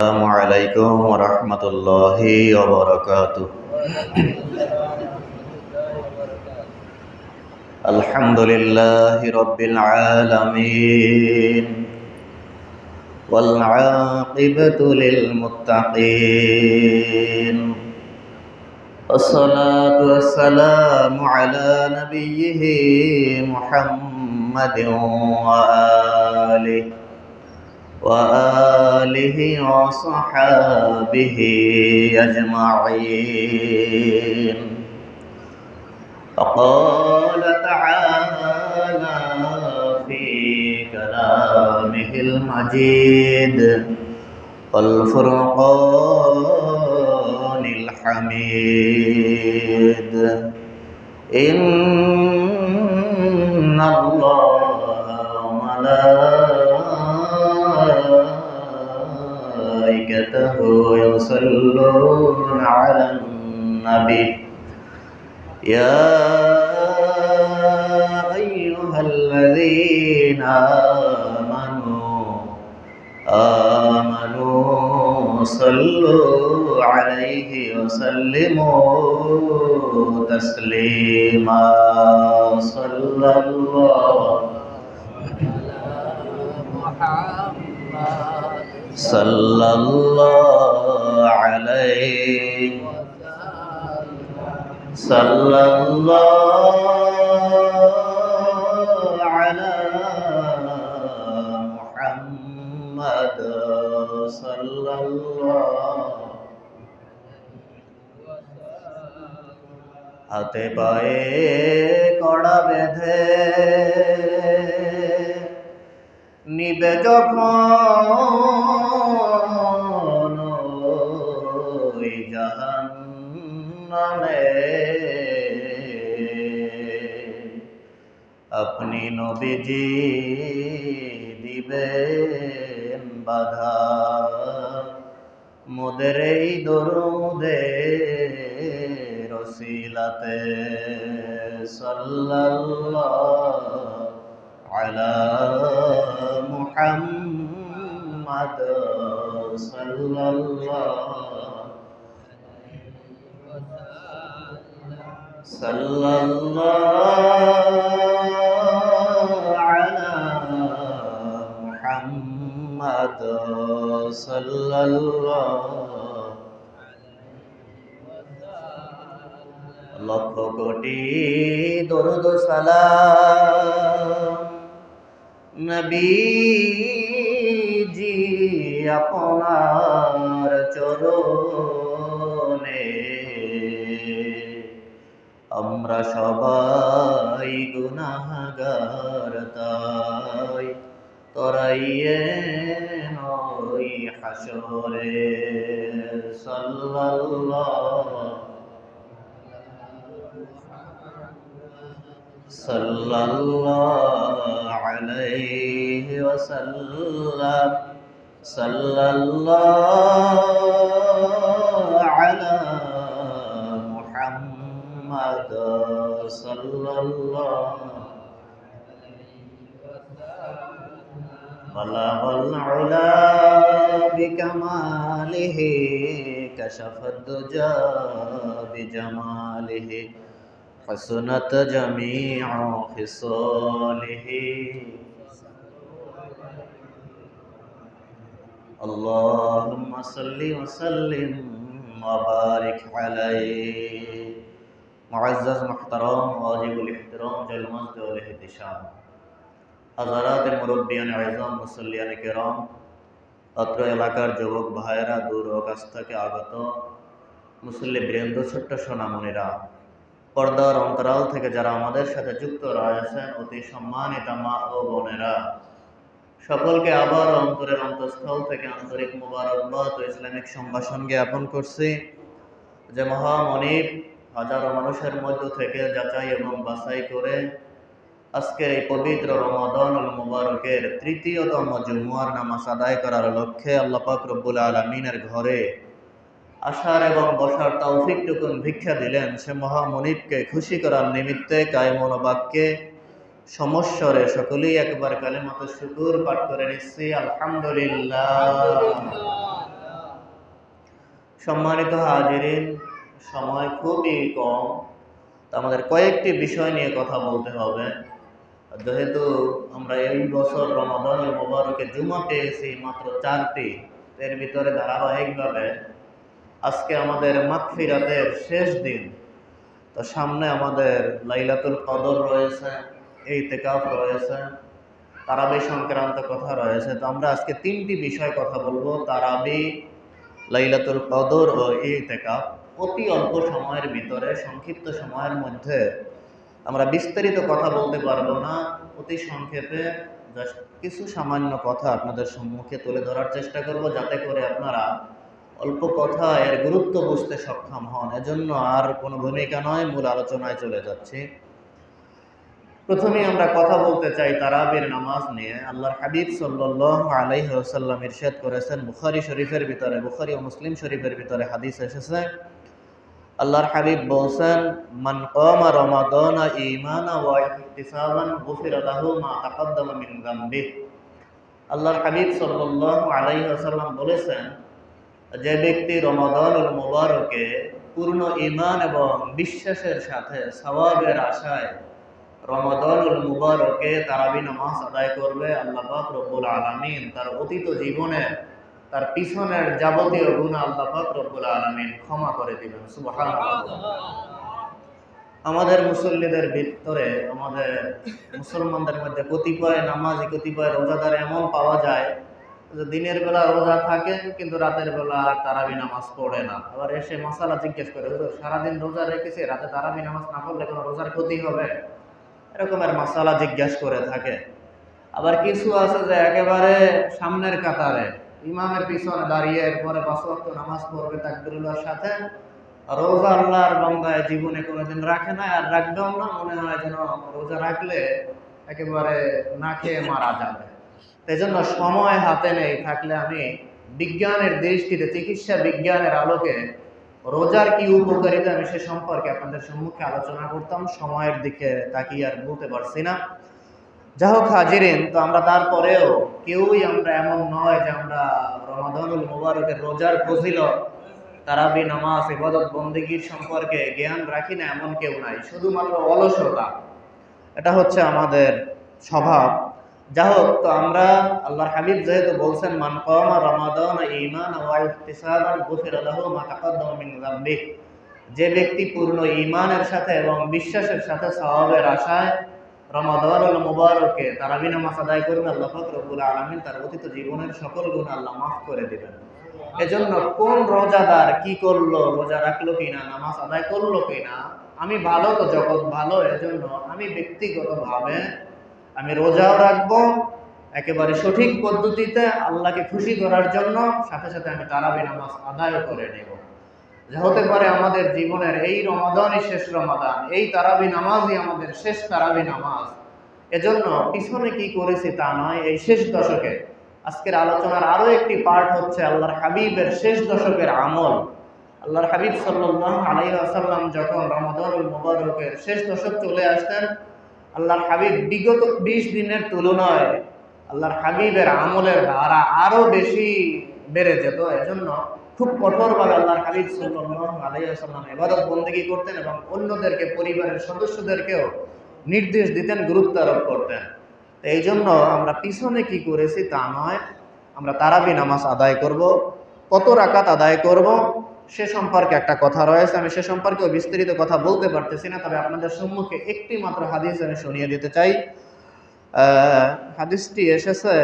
السلام عليكم ورحمة الله وبركاته. الحمد لله رب العالمين والعاقبة للمتقين والصلاة والسلام على نبيه محمد وآله وصحابه أجمعين. فقال تعالى في كلامه المجيد والفرقان الحميد: إن الله وملائكته يصلون على النبي يا أيها الذين آمنوا صلوا عليه وسلموا تسليما. صلى الله عليه صلى الله على محمد صلى الله. হাতে পায়ে কড়া বেঁধে নিবে যখন ওই জাহান্নামে, আপনি নবীজি দিবেন বাধা মোদের এই দরুদের ওসিলাতে। সাল্লাল্লাহু আলা মুহাম্মাদ সাল্লাল্লাহু আলা মুহাম্মাদ সাল্লাল্লাহু। লক্ষ কোটি দরুদ সালাম নবীজি আপনার চরণে। আমরা সবাই গুনাহগার, তাই তরাইয়েন ওই হাসরে। সাল্লাল্লাহু আলাইহি ওয়াসাল্লাম। সাল্লাল্লাহু আলা মুহাম্মাদ সাল্লাল্লাহু। বালাগাল উলা বিকামালিহি কাশাফাদ দুজা বিজামালিহি حسنت جميع خصاله. اللهم صل وسلم وبارك عليه. معزز محترم واجب الاحترام جل مجد والاحتشام हज़रात मुरब्बियान आज़म मुसल्लियान किराम, अत्र एलाकार যুবক ভাইয়েরা, দূর ও কাছ থেকে আগত মুসল্লি বৃন্দ, ছোট্ট সোনামণিরা, পর্দার অন্তরাল থেকে যারা আমাদের সাথে যুক্ত রয়েছেন, অতি সম্মানিত মা ও বোনেরা, সকলকে আবার অন্তরের অন্তঃস্থল থেকে আন্তরিক মুবারকবাদ ও ইসলামিক সম্ভাষণ জ্ঞাপন করছি যে মহামনিব হাজারো মানুষের মধ্য থেকে যাচাই এবং বাছাই করে আজকের এই পবিত্র রমাদানুল মুবারকের তৃতীয়তম জুমুয়ার নামাজ আদায় করার লক্ষ্যে আল্লাহ পাক রব্বুল আলামিনের ঘরে আসার এবং বসার তৌফিকটুকুন ভিক্ষা দিলেন, সে মহামনিবকে খুশি করার নিমিত্তে কায়মন বাক্যে সমস্বরে সকলেই একবার কালিমাতুশ শুকুর পাঠ করে নিচ্ছি। আলহামদুলিল্লাহ। সম্মানিত হাজিরিন, সময় খুবই কম, তো আমাদের কয়েকটি বিষয় নিয়ে কথা বলতে হবে। যেহেতু আমরা এই বছর রমাদানুল মুবারকে জুমা পেয়েছি মাত্র 4টি, এর ভিতরে ধারাবাহিকভাবে আজকে আমাদের মাগফিরাতের শেষ দিন। তো সামনে আমাদের লাইলাতুল কদর রয়েছে, ইতিকাফ রয়েছে, তারাবি সংক্রান্ত কথা রয়েছে। তো আমরা আজকে 3টি বিষয় কথা বলবো: তারাবি, লাইলাতুল কদর ও ইতিকাফ। অতি অল্প সময়ের ভিতরে, সংক্ষিপ্ত সময়ের মধ্যে আমরা বিস্তারিত কথা বলতে পারবো না। অতি সংক্ষেপে জাস্ট কিছু সামান্য কথা আপনাদের সম্মুখে তুলে ধরার চেষ্টা করব, যাতে করে আপনারা অল্প কথা এর গুরুত্ব বুঝতে সক্ষম হন। এজন্য আর কোনো ভূমিকা নয়, মূল আলোচনায় চলে যাচ্ছি। প্রথমে আমরা কথা বলতে চাই তারাবির নামাজ নিয়ে। আল্লাহর হাবিব সাল্লাল্লাহু আলাইহি ওয়াসাল্লাম ইরশাদ করেছেন, বুখারী শরীফের ভিতরে, বুখারী ও মুসলিম শরীফের ভিতরে হাদিস এসেছে। আল্লাহর হাবিব বলছেন, মান কামা রমাদানা ঈমানান ওয়া ইহতিসাবান গুফিরা লাহু মা তাকাদ্দামা মিন যামবিহি। আল্লাহর হাবিব সাল্লাল্লাহু আলাইহি ওয়াসাল্লাম বলেছেন, যে ব্যক্তি রমাদানুল মুবারকে পূর্ণ ঈমান এবং বিশ্বাসের সাথে সওয়াবের আশায় রমাদানুল মুবারকে তারাবি নামাজ আদায় করবে, আল্লাহ পাক রব্বুল আলামিন তার অতীত জীবনে তার পিছনের যাবতীয় গুনাহ আল্লাহ পাক রব্বুল আলামিন ক্ষমা করে দিবেন। সুবহানাল্লাহ। আমাদের মুসল্লিদের ভিতরে, আমাদের মুসলমানদের মধ্যে কতিপয় নামাজি, কতিপয় রোজাদার এমন পাওয়া যায় যে দিনের বেলা রোজা থাকে কিন্তু রাতের বেলা তারাবি নামাজ পড়ে না। আবার এসে মাসালা জিজ্ঞেস করে, সারাদিন রোজা রেখেছে, রাতে তারাবি নামাজ না পড়লে কোনো রোজার ক্ষতি হবে? এরকমের মাসালা জিজ্ঞাসা করে থাকে। আবার কিছু আছে যে একেবারে সামনের কাতারে ইমামের পিছনে দাঁড়িয়ে এরপরে 5 ওয়াক্ত নামাজ পড়বে তাকবীরুল্লাহর সাথে। রোজা আল্লাহর বান্দায় জীবনে কোনোদিন রাখে না, আর রাখবেও না। মনে হয় যেন রোজা রাখলে একেবারে না খেয়ে মারা যাবে। এজন্য সময় হাতে নেই, থাকলে আমি বিজ্ঞানের দৃষ্টিতে, চিকিৎসা বিজ্ঞানের আলোকে রোজার কি উপকারিতা আমি সে সম্পর্কে আপনাদের সম্মুখে আলোচনা করতাম। সময়ের দিকে তাকিয়ে আর বলতে পারছি না। যা হোক হাজিরিন, তো আমরা তারপরেও কেউই আমরা এমন নয় যে আমরা রমাদানুল মুবারকের রোজার ফজিলত, তারাবি নামাজ, ইবাদত বন্দেগীর সম্পর্কে জ্ঞান রাখি না, এমন কেউ নাই। শুধুমাত্র অলসতা, এটা হচ্ছে আমাদের স্বভাব। যা হোক, তো আমরা আল্লাহর হাবিব যেহেতু বলছেন, মান কামা রমাদানা ঈমানান ওয়া ইহতিসাবান গুফিরা লাহু মা তাকাদ্দামা মিন যামবিহি, যে ব্যক্তি পূর্ণ ঈমানের সাথে এবং বিশ্বাসের সাথে সওয়াবের আশায় রমাদানুল মুবারকে তারাবি নামাজ আদায় করবে, আল্লাহ পাক রব্বুল আলামিন তার অতীত জীবনের সকল গুনাহ আল্লাহ মাফ করে দিবেন। এজন্য কোন রোজাদার কি করলো, রোজা রাখলো কিনা, নামাজ আদায় করলো কিনা, আমি ভালো তো জগৎ ভালো। এজন্য আমি ব্যক্তিগতভাবে আমি রোজাও রাখবো একেবারে সঠিক পদ্ধতিতে, আল্লাহকে খুশি করার জন্য, সাথে সাথে আমি তারাবি নামাজ আদায় করে নেব। যে হতে পারে আমাদের জীবনের এই রমাদানই শেষ রমাদান, এই তারাবি নামাজই আমাদের শেষ তারাবি নামাজ। এজন্য পিছনে কি করেছি তা নয়, এই শেষ দশকে আজকের আলোচনার আরো একটি পার্ট হচ্ছে আল্লাহর হাবিবের শেষ দশকের আমল। আল্লাহর হাবিব সাল্লাল্লাহু আলাইহি ওয়াসাল্লাম যখন রমাদানুল মুবারকের শেষ দশক চলে আসতেন, আল্লাহর হাবিব বিগত 20 দিনের তুলনায় আল্লাহর হাবিবের আমলের ধারা আরো বেশি বেড়ে যেত। এজন্য খুব কঠোরভাবে আল্লাহর হাবিব সাল্লাল্লাহু আলাইহি ওয়াসাল্লাম ইবাদত বন্দেগী করতেন এবং অন্যদেরকে, পরিবারের সদস্যদেরকেও নির্দেশ দিতেন, গুরুত্ব আরোপ করতেন। এই জন্য আমরা পিছনে কি করেছি তা নয়, আমরা তারাবি নামাজ আদায় করব। কত রাকাত আদায় করব সে সম্পর্কে একটা কথা রয়েছে। আমি সে সম্পর্কে বিস্তারিত কথা বলতে পারতেছি না, তবে আপনাদের সম্মুখে একটি মাত্র হাদিস আমি শুনিয়ে দিতে চাই। হাদিসটি এসেছে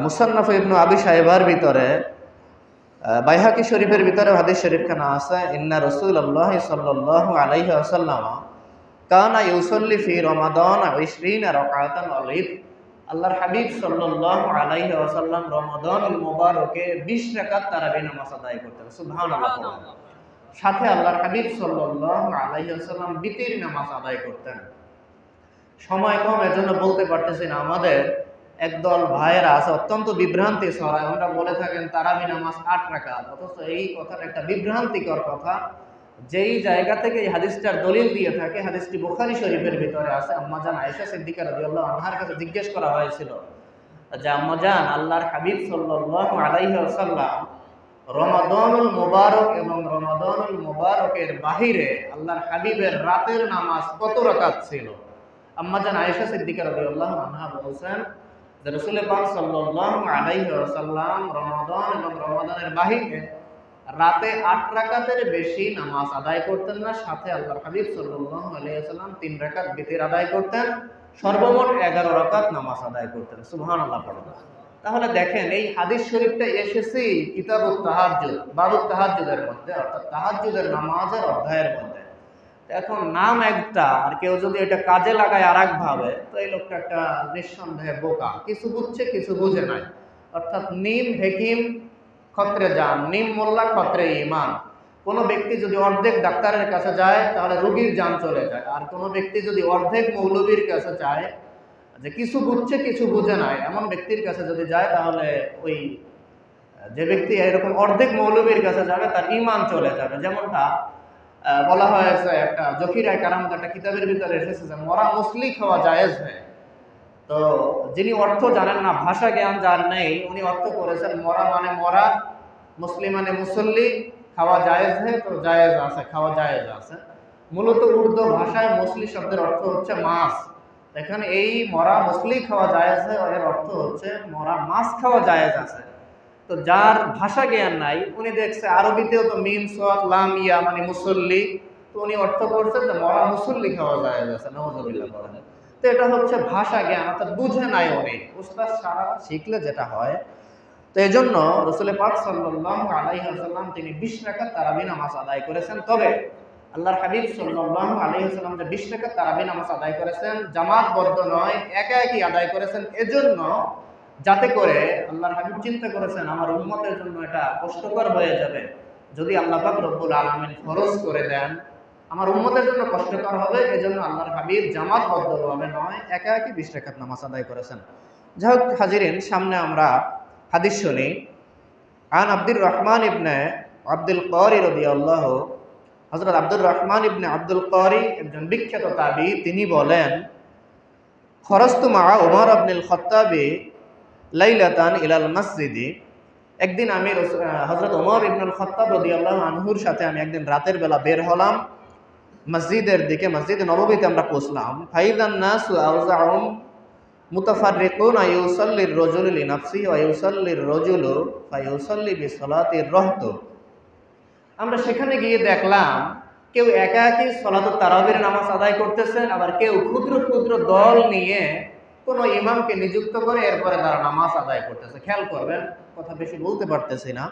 মুসান্নাফ ইবনে আবি শাইবার ভিতরে, বাইহাকি শরীফের ভিতরে হাদিস শরীফখানা আছে। ইন্না রাসূলুল্লাহ সাল্লাল্লাহু আলাইহি ওয়াসাল্লাম কানা ইউসাল্লি ফি রমাদান 20 রাকাতান আল-ঈদ। আল্লাহর হাবিব সাল্লাল্লাহু আলাইহি ওয়াসাল্লাম রমাদানুল মুবারকে 20 রাকাত তারাবি নামাজ আদায় করতেন। সুবহানাল্লাহ। সাথে আল্লাহর হাবিব সাল্লাল্লাহু আলাইহি ওয়াসাল্লাম বিতির নামাজ আদায় করতেন। সময় কম, এজন্য বলতে পারতেছি না। আমাদের একদল ভাইয়েরা আছে অত্যন্ত বিভ্রান্তি ছড়ায়, আমরা বলে থাকেন তারাবি নামাজ 8 রাকাত, অথচ এই কথাটা একটা বিভ্রান্তিকর কথা। যেই জায়গা থেকে এই হাদিসটার দলিল দিয়ে থাকে, হাদিসটি বুখারী শরীফের ভিতরে আছে। আম্মাজান আয়েশা সিদ্দিকা রাদিয়াল্লাহু আনহার কাছে জিজ্ঞেস করা হয়েছিল যে, আম্মাজান, আল্লাহর হাবিব সাল্লাল্লাহু আলাইহি ওয়াসাল্লাম রমাদানুল মুবারক এবং রমাদানুল মুবারকের বাহিরে আল্লাহর হাবিবের রাতের নামাজ কত রাকাত ছিল? আম্মা জান আয়েশা সিদ্দিকা রাদিয়াল্লাহু আনহা বলেছেন যে রাসূল পাক সাল্লাল্লাহু আলাইহি ওয়াসাল্লাম রমাদান এবং রমাদানের বাহিরে রাতে ৮ রাকাতের বেশি নামাজ আদায় করতেন না। সাথে আল্লাহর হাবিব সাল্লাল্লাহু আলাইহি ওয়াসাল্লাম ৩ রাকাত বিতির আদায় করতেন, সর্বমোট ১১ রাকাত নামাজ আদায় করতেন। সুবহানাল্লাহ পড়ুন। তাহলে দেখেন এই হাদিস শরীফটা এসেছে কিতাবুত তাহাজ্জুদ, বাবুত তাহাজ্জুদের মধ্যে, অর্থাৎ তাহাজ্জুদের নামাজের অধ্যায়ের মধ্যে। এখন নাম একটা, আর কেউ যদি এটা কাজে লাগায় আর এক ভাবে, তো এই লোকটা একটা নিঃসন্দেহে বোকা, কিছু বুঝছে কিছু বুঝে নাই। অর্থাৎ নিম হেকিম খত্রে যান, নিম মোল্লা খত্রে ইমান। কোনো ব্যক্তি যদি অর্ধেক ডাক্তারের কাছে যায় তাহলে রোগীর জান চলে যায়, আর কোনো ব্যক্তি যদি অর্ধেক মৌলবীর কাছে যায়, যে কিছু বুঝছে কিছু বুঝে নাই, এমন ব্যক্তির কাছে যদি যায় তাহলে ওই যে ব্যক্তি এরকম অর্ধেক মৌলবীর কাছে যাবে তার ইমান চলে যাবে। যেমনটা বলা হয়েছে একটা জকিরায় কারামত একটা কিতাবের ভিতরে এসেছে যে মরা মুসলি খাওয়া জায়েজ হয়। তো যিনি অর্থ জানেন না, ভাষা জ্ঞান যার নেই, উনি অর্থ করেছেন মরা মানে মরা, মুসলিম মানে মুসল্লি, খাওয়া জায়েজ হয়, তো জায়েজ আছে, খাওয়া জায়েজ আছে। মূলত উর্দু ভাষায় মুসলি শব্দের অর্থ হচ্ছে মাছ। এখানে এই মরা মুসলি খাওয়া জায়েজ হয়, এর অর্থ হচ্ছে মরা মাছ খাওয়া জায়েজ আছে। তো যার ভাষা জ্ঞান নাই, উনি দেখছে আরবিতেও তো মিম সাদ লাম ইয়া মানে মুসল্লি, তো উনি অর্থ করছে যে মরা মুসল্লি খাওয়া জায়েজ আছে। নাউযুবিল্লাহ বলেন। তো এটা হচ্ছে ভাষা জ্ঞান, অর্থাৎ বুঝে নাই উনি, উস্তাদ সারা শিখলে যেটা হয়। তো এই জন্য রাসূল পাক সাল্লাল্লাহু আলাইহি ওয়াসাল্লাম তিনি 20 রাকাত তারাবি নামাজ আদায় করেছেন। তবে আল্লাহর হাবিব সাল্লাল্লাহু আলাইহি ওয়াসাল্লাম যে 20 রাকাত তারাবি নামাজ আদায় করেছেন, জামাতবদ্ধ নয়, একা একই আদায় করেছেন, এজন্য যাতে করে আল্লাহর হাবিব চিন্তা করেছেন আমার উম্মতের জন্য এটা কষ্টকর হয়ে যাবে যদি আল্লাহ পাক রব্বুল আলামিন ফরজ করে দেন, আমার উম্মতের জন্য কষ্টকর হবে। এজন্য আল্লাহর হাবিব জামাতবদ্ধভাবে নয়, একা একই 20 রাকাত নামাজ আদায় করেছেন। যাই হোক হাজিরিন, সামনে আমরা হাদিস শুনি। আন আব্দুর রহমান ইবনে আব্দুল কারি রাদিয়াল্লাহু, হযরত আব্দুর রহমান ইবনে আব্দুল কারি একজন বিখ্যাত তাবী, তিনি বলেন খরজতু মা উমর ইবনুল খাত্তাবি লাইলাতান ইলাল মসজিদি, একদিন আমি হযরত ওমর ইবনুল খাত্তাব রাদিয়াল্লাহু আনহুর সাথে আমি একদিন রাতের বেলা বের হলাম মসজিদের দিকে। মসজিদে নববীতে আমরা পৌঁছলাম। ফাইদান নাসু আউযাউম মুতাফাররিকুন আইউসাল্লির রাজুলু লিনাফসিহি ওয়া ইউসাল্লির রাজুলু ফায়ুসাল্লি বিসসালাতির রাহত। আমরা সেখানে গিয়ে দেখলাম কেউ একা একই সালাতুত তারাবির নামাজ আদায় করতেছে, আবার কেউ ক্ষুদ্র ক্ষুদ্র দল নিয়ে কোন ইমামকে নিযুক্ত করে এরপরে তারা নামাজ আদায় করতেছে। খেয়াল করবেন, কথা বেশি বলতে পারতেছি না।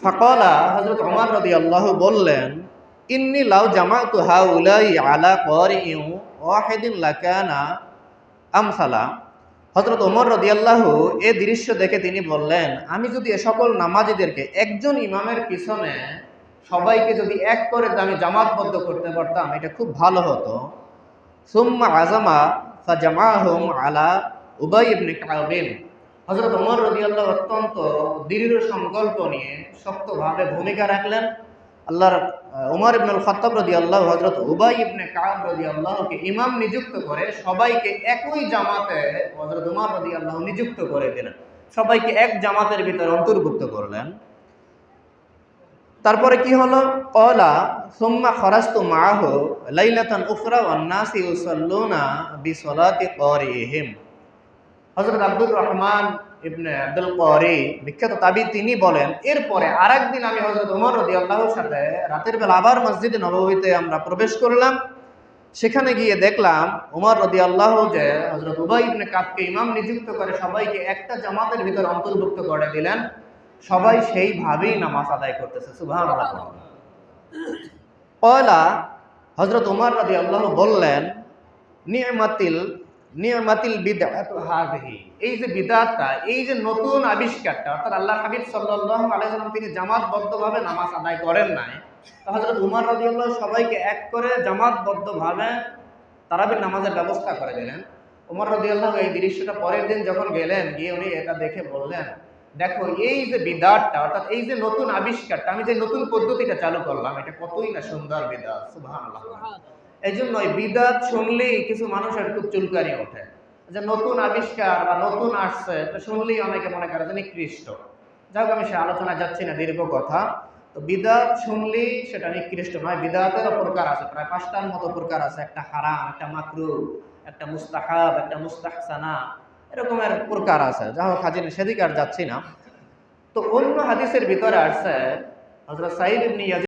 ফাকালা, হযরত ওমর রাদিয়াল্লাহু বললেন ইন্নী লাউ জামাতু হাউলাই আলা কারিইন ওয়াহিদিন লাকানা আমসালা। হযরত ওমর রাদিয়াল্লাহু এই দৃশ্য দেখে তিনি বললেন আমি যদি এ সকল নামাজীদেরকে একজন ইমামের পিছনে সবাইকে যদি এক করে আমি জামাতবদ্ধ করতে পারতাম, এটা খুব ভালো হতো। সুম্মা আযামা ফাজামাহুম আলা উবাই ইবনে কাব। হযরত ওমর রাদিয়াল্লাহু অত্যন্ত দৃঢ় সংকল্প নিয়ে শক্তভাবে ভূমিকা রাখলেন। আল্লাহর ওমর ইবনুল খাত্তাব রাদিয়াল্লাহু হযরত উবাই ইবনে কাব রাদিয়াল্লাহুকে ইমাম নিযুক্ত করে সবাইকে একই জামাতে হযরত ওমর রাদিয়াল্লাহু নিযুক্ত করে দিলেন, সবাইকে এক জামাতের ভিতরে অন্তর্ভুক্ত করলেন। তারপরে কি হলো? ক্বালা সুম্মা খরাজতু মাআহু লাইলাতান উখরা ওয়ান নাস ইউসাল্লুনা বিসসালাতি কারিহিম। হযরত আব্দুর রহমান ইবনে আব্দুল কারি বিখ্যাত তাবী, তিনি বলেন এরপরে আরেকদিন আমি হযরত ওমর রাদিয়াল্লাহুর সাথে রাতের বেলা আবার মসজিদে নববীতে আমরা প্রবেশ করলাম। সেখানে গিয়ে দেখলাম ওমর রাদিয়াল্লাহু যে হযরত উবাই ইবনে কাবকে ইমাম নিযুক্ত করে সবাইকে একটা জামাতের ভিতর অন্তর্ভুক্ত করে দিলেন, সবাই সেইভাবেই নামাজ আদায় করতেছে। সুবহানাল্লাহ। ক্বালা, হযরত ওমর রাদিয়াল্লাহু বললেন নি'মাতিল বিদআতু হাযিহি, এই যে বিদআতটা, এই যে নতুন আবিষ্কারটা, অর্থাৎ আল্লাহর হাবিব সাল্লাল্লাহু আলাইহি ওয়াসাল্লাম তিনি জামাতবদ্ধভাবে নামাজ আদায় করেন নাই, হযরত ওমর রাদিয়াল্লাহু সবাইকে এক করে জামাতবদ্ধভাবে তারাবির নামাজের ব্যবস্থা করে দিলেন। ওমর রাদিয়াল্লাহু এই দৃশ্যটা পরের দিন যখন গেলেন, গিয়ে উনি এটা দেখে বললেন দেখো এই যে বিদআতটা, অর্থাৎ এই যে নতুন আবিষ্কারটা, আমি যে নতুন পদ্ধতিটা চালু করলাম, এটা কতই না সুন্দর বিদআত। সুবহানাল্লাহ। এই জন্য বিদআত শুনলেই কিছু মানুষের খুব চুলকানি ওঠে। যে নতুন আবিষ্কার বা নতুন আসছে তো শুনলেই অনেকে মনে করে যে নিকৃষ্ট। যাই হোক, আমি সে আলোচনা যাচ্ছি না, দীর্ঘ কথা। তো বিদআত শুনলেই সেটা নিকৃষ্ট নয়। বিদআতেরও প্রকার আছে, প্রায় 5টার মতো প্রকার আছে। একটা হারাম, একটা মাকরুহ, একটা মুস্তাহাব, একটা মুস্তাহসানা, এরকমের প্রকার আছে। যাই হোক, হাজির সেদিকে আর যাচ্ছি না। তো অন্য হাদিসের ভিতরে আসছে হযরত সাঈদ ইবনে ইয়াজিদ